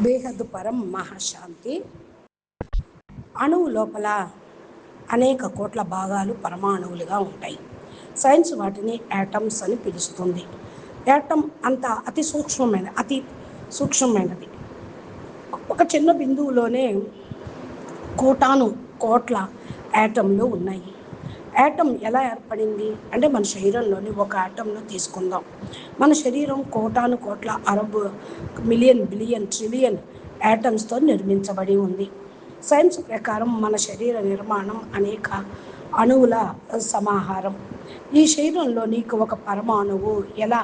బేహద్దు పరం మహాశాంతి. అణువు లోపల అనేక కోట్ల భాగాలు పరమాణువులుగా ఉంటాయి. సైన్స్ వాటిని యాటమ్స్ అని పిలుస్తుంది. యాటమ్ అంత అతి సూక్ష్మమైనది. ఒక చిన్న బిందువులోనే కోటాను కోట్ల యాటంలు ఉన్నాయి. యాటమ్ ఎలా ఏర్పడింది అంటే మన శరీరంలోని ఒక యాటమ్ను తీసుకుందాం. మన శరీరం కోటాను కోట్ల అరబ్ మిలియన్ బిలియన్ ట్రిలియన్ యాటమ్స్తో నిర్మించబడి ఉంది. సైన్స్ ప్రకారం మన శరీర నిర్మాణం అనేక అణువుల సమాహారం. ఈ శరీరంలోని ఒక పరమాణువు ఎలా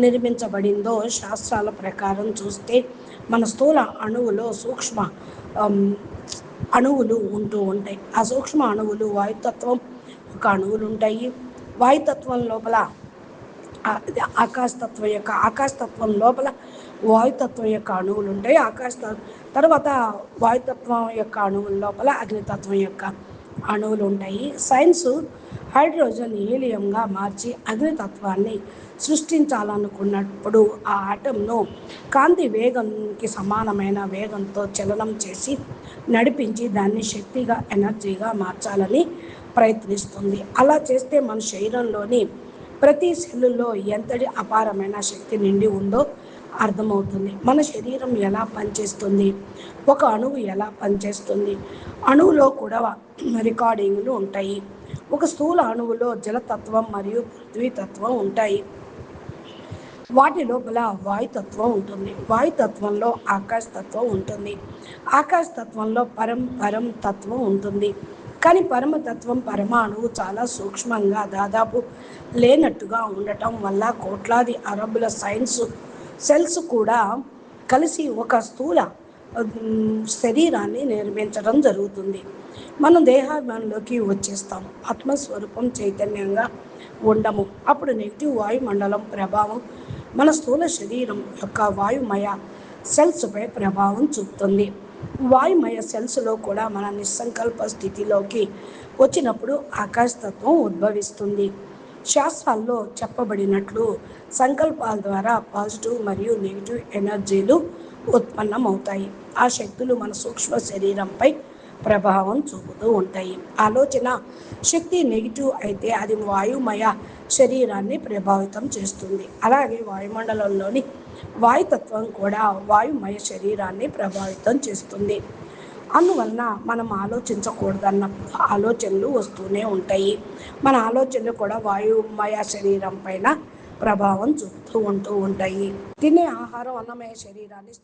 నిర్మించబడిందో శాస్త్రాల ప్రకారం చూస్తే మన స్థూల అణువులో సూక్ష్మ అణువులు ఉంటూ ఉంటాయి. ఆ సూక్ష్మ అణువులు వాయుతత్వం ఒక అణువులు ఉంటాయి. వాయుతత్వం లోపల ఆకాశతత్వం లోపల వాయుతత్వం యొక్క అణువులు ఉంటాయి. తర్వాత వాయుతత్వం యొక్క అణువుల లోపల అగ్నితత్వం యొక్క అణువులు ఉంటాయి. సైన్స్ హైడ్రోజన్ హీలియంగా మార్చి అగ్నితత్వాన్ని సృష్టించాలనుకున్నప్పుడు ఆ ఆటంను కాంతి వేగంకి సమానమైన వేగంతో చలనం చేసి నడిపించి దాన్ని శక్తిగా ఎనర్జీగా మార్చాలని ప్రయత్నిస్తుంది. అలా చేస్తే మన శరీరంలోని ప్రతి సెల్లులో ఎంతటి అపారమైన శక్తి నిండి ఉందో అర్థమవుతుంది. మన శరీరం ఎలా పనిచేస్తుంది, ఒక అణువు ఎలా పనిచేస్తుంది, అణువులో కూడా రికార్డింగ్లు ఉంటాయి. ఒక స్థూల అణువులో జలతత్వం మరియు పృథ్వీతత్వం ఉంటాయి. వాటి లోపల వాయుతత్వం ఉంటుంది. వాయుతత్వంలో ఆకాశతత్వం ఉంటుంది. ఆకాశతత్వంలో పరం తత్వం ఉంటుంది. కానీ పరమతత్వం పరమాణువు చాలా సూక్ష్మంగా దాదాపు లేనట్టుగా ఉండటం వల్ల కోట్లాది అరబుల సెల్స్ కూడా కలిసి ఒక స్థూల శరీరాన్ని నిర్మించడం జరుగుతుంది. మనం దేహాభిమానంలోకి వచ్చేస్తాం. ఆత్మస్వరూపం చైతన్యంగా ఉండము. అప్పుడు నెగిటివ్ వాయుమండలం ప్రభావం మన స్థూల శరీరం యొక్క వాయుమయ సెల్స్పై ప్రభావం చూపుతుంది. వాయుమయ సెల్స్లో కూడా మన నిస్సంకల్ప స్థితిలోకి వచ్చినప్పుడు ఆకాశతత్వం ఉద్భవిస్తుంది. శాస్త్రాల్లో చెప్పబడినట్లు సంకల్పాల ద్వారా పాజిటివ్ మరియు నెగిటివ్ ఎనర్జీలు ఉత్పన్నమవుతాయి. ఆ శక్తులు మన సూక్ష్మ శరీరంపై ప్రభావం చూపుతూ ఉంటాయి. ఆలోచన శక్తి నెగిటివ్ అయితే అది వాయుమయ శరీరాన్ని ప్రభావితం చేస్తుంది. అలాగే వాయుమండలంలోని వాయుతత్వం కూడా వాయుమయ శరీరాన్ని ప్రభావితం చేస్తుంది. అందువలన మనం ఆలోచించకూడదన్నప్పుడు ఆలోచనలు వస్తూనే ఉంటాయి. మన ఆలోచనలు కూడా వాయుమయ శరీరం పైన ప్రభావం చూపుతూ ఉంటూ ఉంటాయి. తినే ఆహారం అన్నమయ శరీరాన్ని